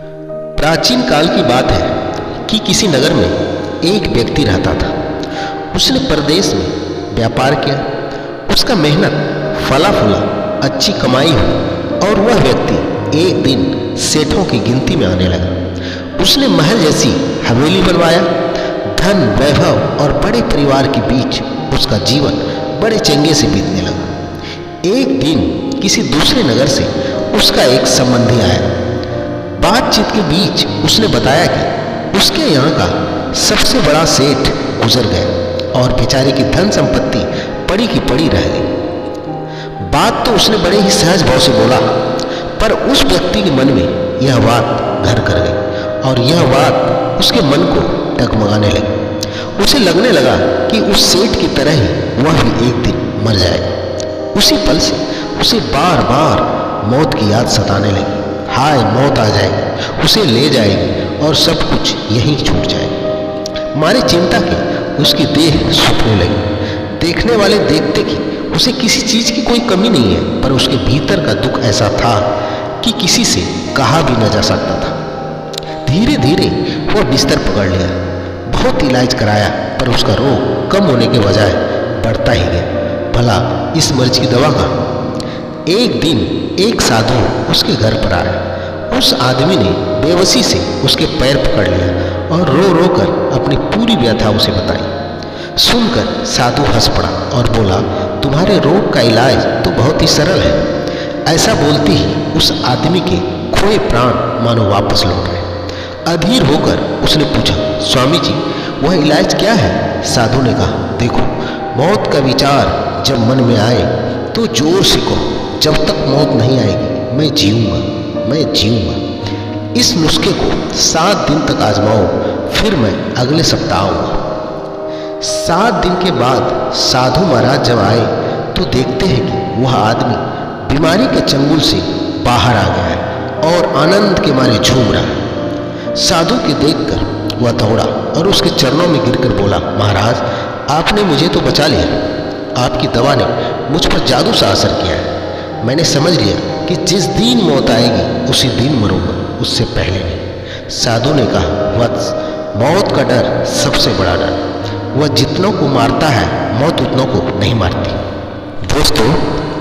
प्राचीन काल की बात है कि किसी नगर में एक व्यक्ति रहता था। उसने परदेश में व्यापार किया। उसका मेहनत फला फूला, अच्छी कमाई हुई और वह व्यक्ति एक दिन सेठों की गिनती में आने लगा। उसने महल जैसी हवेली बनवाया। धन, वैभव और बड़े परिवार के बीच उसका जीवन बड़े चंगे से बीतने लगा। एक दिन किसी दूसरे नगर से उसका एक संबंधी आया। बातचीत के बीच उसने बताया कि उसके यहाँ का सबसे बड़ा सेठ गुजर गया और बेचारे की धन संपत्ति पड़ी की पड़ी रह गई। बात तो उसने बड़े ही सहज भाव से बोला, पर उस व्यक्ति के मन में यह बात घर कर गई और यह बात उसके मन को डगमगाने लगी। उसे लगने लगा कि उस सेठ की तरह ही वह भी एक दिन मर जाएगा। उसी पल से उसे बार बार मौत की याद सताने लगी। हाय, मौत आ जाएगी, उसे ले जाएगी और सब कुछ यहीं छूट जाएगा। मारे चिंता के उसकी देह सूखने लगी। देखने वाले देखते कि उसे किसी चीज की कोई कमी नहीं है, पर उसके भीतर का दुख ऐसा था कि किसी से कहा भी न जा सकता था। धीरे धीरे वह बिस्तर पकड़ लिया। बहुत इलाज कराया, पर उसका रोग कम होने के बजाय बढ़ता ही गया। भला इस मर्ज की दवा कहाँ? एक दिन एक साधु उसके घर पर आया। उस आदमी ने बेबसी से उसके पैर पकड़ लिया और रो रो कर अपनी पूरी व्यथा उसे बताई। सुनकर साधु हंस पड़ा और बोला, तुम्हारे रोग का इलाज तो बहुत ही सरल है। ऐसा बोलते ही उस आदमी के खोए प्राण मानो वापस लौट गए। अधीर होकर उसने पूछा, स्वामी जी, वह इलाज क्या है? साधु ने कहा, देखो, मौत का विचार जब मन में आए तो जोर से कहो, जब तक मौत नहीं आएगी मैं जीऊंगा, मैं जीऊंगा। इस नुस्खे को 7 दिन तक आजमाओ, फिर मैं अगले सप्ताह आऊंगा। 7 दिन के बाद साधु महाराज जब आए तो देखते हैं कि वह आदमी बीमारी के चंगुल से बाहर आ गया है और आनंद के मारे झूम रहा है। साधु के देखकर वह दौड़ा और उसके चरणों में गिरकर बोला, महाराज, आपने मुझे तो बचा लिया। आपकी दवा ने मुझ पर जादू सा असर किया है। मैंने समझ लिया कि जिस दिन मौत आएगी उसी दिन मरूंगा, उससे पहले नहीं। साधु ने कहा, वत्स, मौत का डर सबसे बड़ा डर। वह जितनों को मारता है, मौत उतनों को नहीं मारती। दोस्तों,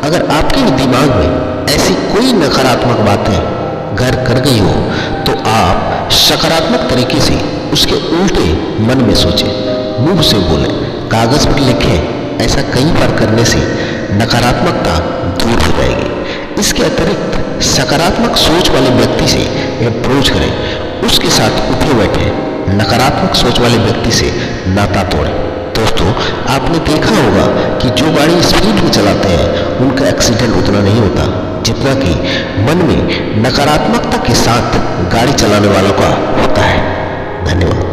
अगर आपके दिमाग में ऐसी कोई नकारात्मक बातें घर कर गई हो तो आप सकारात्मक तरीके से उसके उल्टे मन में सोचें, मुंह से बोलें, कागज पर लिखें। ऐसा कई बार करने से नकारात्मकता दूर हो जाएगी। इसके अतिरिक्त सकारात्मक सोच वाले व्यक्ति से अप्रोच करें, उसके साथ उठे बैठे। नकारात्मक सोच वाले व्यक्ति से नाता तोड़ें। दोस्तों, आपने देखा होगा कि जो गाड़ी स्पीड में चलाते हैं उनका एक्सीडेंट उतना नहीं होता जितना कि मन में नकारात्मकता के साथ गाड़ी चलाने वालों का होता है।